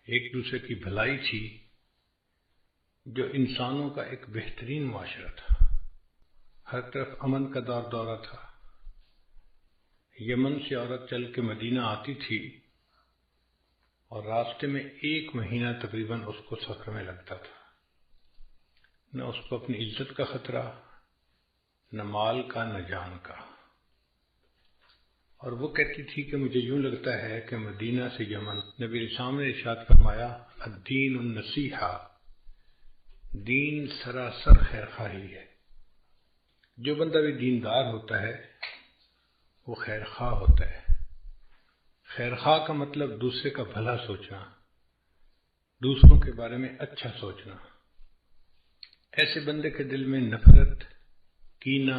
ایک دوسرے کی بھلائی تھی، جو انسانوں کا ایک بہترین معاشرہ تھا۔ ہر طرف امن کا دورہ تھا۔ یمن سے عورت چل کے مدینہ آتی تھی اور راستے میں 1 مہینہ تقریباً اس کو سفر میں لگتا تھا۔ نہ اس کو اپنی عزت کا خطرہ، نہ مال کا، نہ جان کا۔ اور وہ کہتی تھی کہ مجھے یوں لگتا ہے کہ مدینہ سے یمن، نبی اسلام نے ارشاد فرمایا الدین النصیحہ، دین سراسر خیر خواہی ہے۔ جو بندہ بھی دیندار ہوتا ہے وہ خیر خواہ ہوتا ہے۔ خیر خواہ کا مطلب دوسرے کا بھلا سوچنا، دوسروں کے بارے میں اچھا سوچنا۔ ایسے بندے کے دل میں نفرت، کینہ،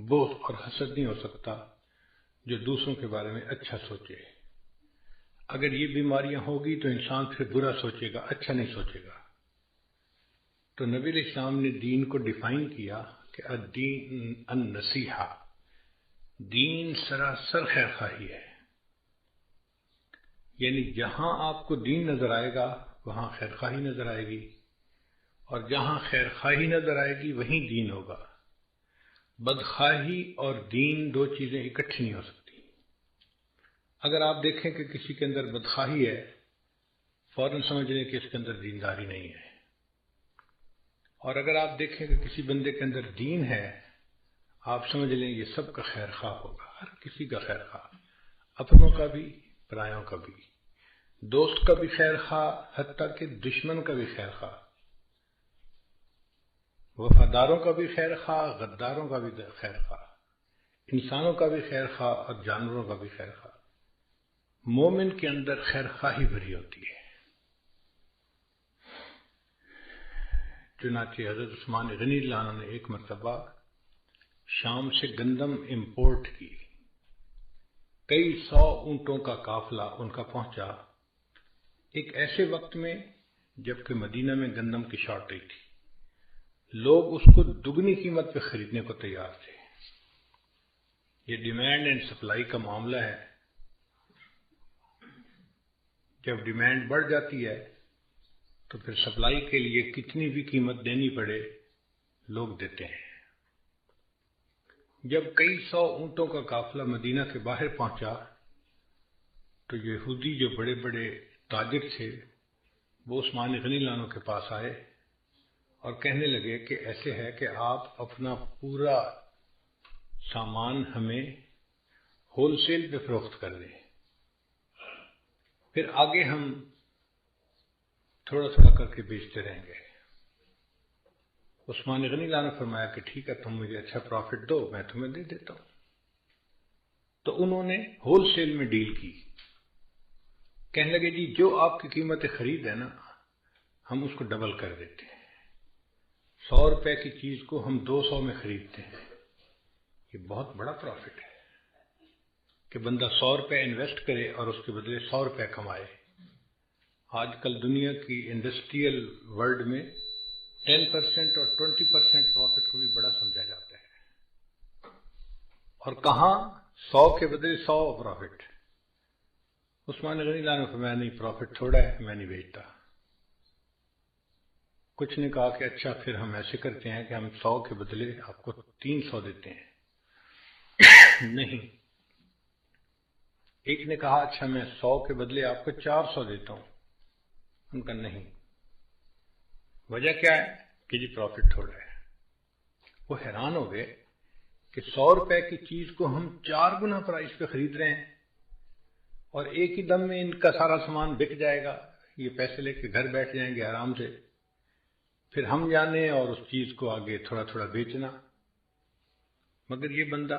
بغض اور حسد نہیں ہو سکتا جو دوسروں کے بارے میں اچھا سوچے۔ اگر یہ بیماریاں ہوگی تو انسان پھر برا سوچے گا، اچھا نہیں سوچے گا۔ تو نبی علیہ السلام نے دین کو ڈیفائن کیا کہ الدین النصیحہ، دین سراسر خیر خواہی ہے۔ یعنی جہاں آپ کو دین نظر آئے گا وہاں خیر خواہی نظر آئے گی، اور جہاں خیر خواہی نظر آئے گی وہیں دین ہوگا۔ بدخواہی اور دین 2 چیزیں اکٹھی نہیں ہو سکتی۔ اگر آپ دیکھیں کہ کسی کے اندر بدخواہی ہے، فوراً سمجھ لیں کہ اس کے اندر دینداری نہیں ہے۔ اور اگر آپ دیکھیں کہ کسی بندے کے اندر دین ہے، آپ سمجھ لیں یہ سب کا خیر خواہ ہوگا، ہر کسی کا خیر خواہ، اپنوں کا بھی، پرایوں کا بھی، دوست کا بھی خیر خواہ، حتیٰ کہ دشمن کا بھی خیر خواہ، وفاداروں کا بھی خیر خواہ، غداروں کا بھی خیر خواہ، انسانوں کا بھی خیر خواہ اور جانوروں کا بھی خیر خواہ۔ مومن کے اندر خیر خواہی بھری ہوتی ہے۔ چنانچہ حضرت عثمان غنی اللہ عنہ نے ایک مرتبہ شام سے گندم امپورٹ کی، کئی 100 اونٹوں کا قافلہ ان کا پہنچا ایک ایسے وقت میں جبکہ مدینہ میں گندم کی شارٹیج تھی۔ لوگ اس کو دگنی قیمت پہ خریدنے کو تیار تھے۔ یہ ڈیمانڈ اینڈ سپلائی کا معاملہ ہے۔ جب ڈیمانڈ بڑھ جاتی ہے تو پھر سپلائی کے لیے کتنی بھی قیمت دینی پڑے لوگ دیتے ہیں۔ جب کئی 100 اونٹوں کا قافلہ مدینہ کے باہر پہنچا تو یہودی جو بڑے بڑے تاجر تھے وہ عثمان غنی اللہ عنہ کے پاس آئے اور کہنے لگے کہ ایسے ہے کہ آپ اپنا پورا سامان ہمیں ہول سیل پہ فروخت کر دیں، پھر آگے ہم تھوڑا تھوڑا کر کے بیچتے رہیں گے۔ عثمان غنی اللہ نے فرمایا کہ ٹھیک ہے، تم مجھے اچھا پروفٹ دو، میں تمہیں دے دیتا ہوں۔ تو انہوں نے ہول سیل میں ڈیل کی۔ کہنے لگے جی جو آپ کی قیمت خرید ہے نا، ہم اس کو ڈبل کر دیتے ہیں۔ 100 روپے کی چیز کو ہم 200 میں خریدتے ہیں۔ یہ بہت بڑا پروفٹ ہے کہ بندہ 100 روپے انویسٹ کرے اور اس کے بدلے 100 روپے کمائے۔ آج کل دنیا کی انڈسٹریل ورلڈ میں 10% اور 20% پروفٹ کو بھی بڑا سمجھا جاتا ہے، اور کہاں 100 کے بدلے 100 پروفٹ۔ عثمان غنی اللہ نے فرمایا نہیں، پروفٹ تھوڑا ہے، میں نہیں بیچتا۔ کچھ نے کہا کہ اچھا پھر ہم ایسے کرتے ہیں کہ ہم 100 کے بدلے آپ کو 300 دیتے ہیں۔ نہیں۔ ایک نے کہا اچھا میں 100 کے بدلے آپ کو 400 دیتا ہوں۔ ان کا نہیں۔ وجہ کیا ہے کہ جی پروفٹ تھوڑا ہے۔ وہ حیران ہو گئے کہ 100 روپے کی چیز کو ہم 4 گنا پرائس پہ خرید رہے ہیں اور ایک ہی دم میں ان کا سارا سامان بک جائے گا، یہ پیسے لے کے گھر بیٹھ جائیں گے آرام سے، پھر ہم جانے اور اس چیز کو آگے تھوڑا تھوڑا بیچنا۔ مگر یہ بندہ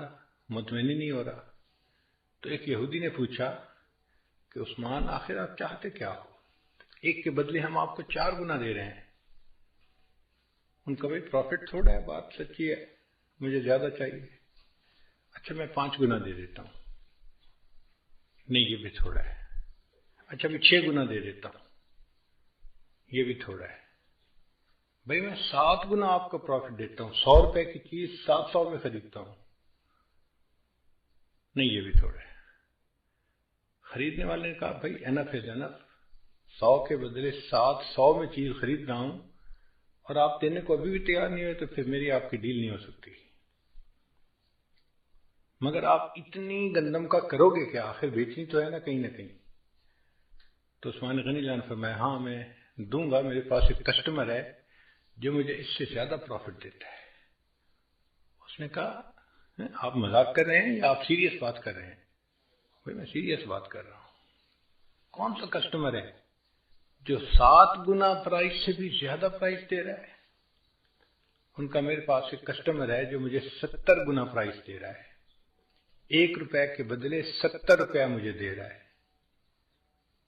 مطمئن ہی نہیں ہو رہا۔ تو ایک یہودی نے پوچھا کہ عثمان آخر آپ چاہتے کیا ہو؟ ایک کے بدلے ہم آپ کو 4 گنا دے رہے ہیں۔ ان کا بھائی پروفٹ تھوڑا ہے، بات سچی ہے، مجھے زیادہ چاہیے۔ اچھا میں 5 گنا دے دیتا ہوں۔ نہیں یہ بھی تھوڑا ہے۔ اچھا میں 6 گنا دے دیتا ہوں۔ یہ بھی تھوڑا ہے۔ بھائی میں 7 گنا آپ کو پروفٹ دیتا ہوں، 100 روپے کی چیز 700 میں خریدتا ہوں۔ نہیں یہ بھی تھوڑا ہے۔ خریدنے والے نے کہا بھائی انف از انف، 100 کے بدلے 700 میں چیز خرید رہا ہوں اور آپ دینے کو ابھی بھی تیار نہیں ہوئے، تو پھر میری آپ کی ڈیل نہیں ہو سکتی۔ مگر آپ اتنی گندم کا کرو گے کہ آخر بیچنی تو ہے نا کہیں نہ کہیں۔ تو عثمان غنی نے فرمایا ہاں میں دوں گا، میرے پاس ایک کسٹمر ہے جو مجھے اس سے زیادہ پروفٹ دیتا ہے۔ اس نے کہا آپ مذاق کر رہے ہیں یا آپ سیریس بات کر رہے ہیں؟ بھائی میں سیریس بات کر رہا ہوں۔ کون سا کسٹمر ہے جو 7 گنا پرائس سے بھی زیادہ پرائس دے رہا ہے؟ ان کا میرے پاس ایک کسٹمر ہے جو مجھے 70 گنا پرائس دے رہا ہے، 1 روپے کے بدلے 70 روپے مجھے دے رہا ہے۔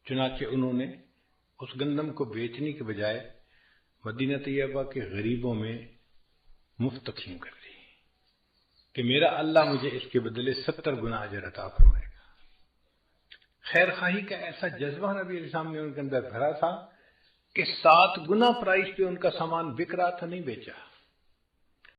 چنانچہ انہوں نے اس گندم کو بیچنے کے بجائے مدینہ طیبہ کے غریبوں میں مفت تقسیم کر دی کہ میرا اللہ مجھے اس کے بدلے 70 گنا اجر عطا فرمائے گا۔ خیر خواہی کا ایسا جذبہ نبی علیہ السلام نے ان کے اندر بھرا تھا کہ 7 گنا پرائس پہ ان کا سامان بک رہا تھا، نہیں بیچا۔